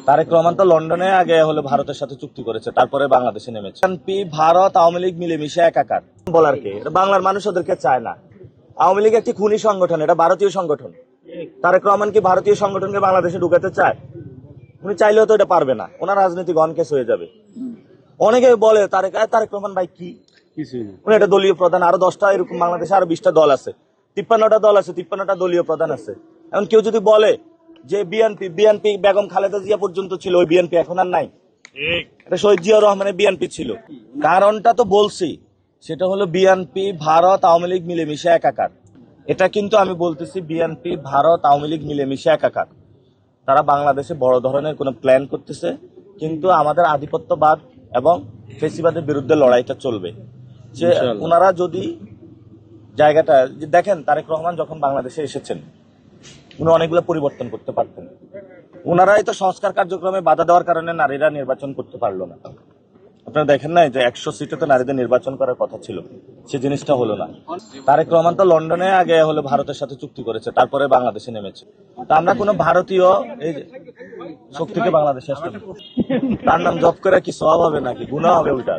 তারেক রহমান তো লন্ডনে আগে হলো ভারতের সাথে চুক্তি করেছে, তারপরে বাংলাদেশে নেমেছে। বিএনপি ভারত আওয়ামী লীগ মিলেমিশে একাকার বলার কে? এটা বাংলার মানুষ ওদেরকে চায় না। আওয়ামী লীগ একটি খুনি সংগঠন, এটা ভারতীয় সংগঠন। তারেক রহমান কি ভারতীয় সংগঠনকে বাংলাদেশে ঢুকাতে চায়? উনি চাইলেও তো এটা পারবে না, ওনার রাজনীতি গনকেস হয়ে যাবে। অনেকে বলে তারেক রহমান ভাই কি, উনি একটা দলীয় প্রধান, আরো 10টা এরকম বাংলাদেশে আরো 20টা দল আছে, 53টা দল আছে, 53টা দলীয় প্রধান আছে। এখন কেউ যদি বলে যে বিএনপি বেগম খালেদা জিয়া পর্যন্ত ছিল, ওই বিএনপি এখন আর নাই, এটা শহীদ জিয়া রহমানের বিএনপি ছিল। কারণটা তো বলছি, সেটা হলো বিএনপি ভারত আওয়ামী লীগ মিলেমিশে একাকার। এটা কিন্তু আমি বলতেছি, বিএনপি ভারত আওয়ামী লীগ মিলেমিশে একাকার। তারা বাংলাদেশে বড় ধরনের কোন প্ল্যান করতেছে, কিন্তু আমাদের আধিপত্যবাদ এবং ফেসিবাদের বিরুদ্ধে লড়াইটা চলবে। যে ওনারা যদি জায়গাটা দেখেন, তারেক রহমান যখন বাংলাদেশে এসেছেন, উনি অনেকগুলো পরিবর্তন করতে পারতেন। ওনারাই তো সংস্কার কার্যক্রমে বাধা দেওয়ার কারণে নারীরা নির্বাচন করতে পারলো না। আপনারা দেখেন নাই যে 100 সিটে তো নারীদের নির্বাচন করার কথা ছিল, সে জিনিসটা হলো না। তারেক রহমান তো লন্ডনে আগে হলো ভারতের সাথে চুক্তি করেছে, তারপরে বাংলাদেশে নেমেছে। তা আমরা কোনো ভারতীয় এই শক্তিকে বাংলাদেশে আসতে, তার নাম জপ করে কি সওয়াব হবে নাকি গুনাহ হবে উল্টা?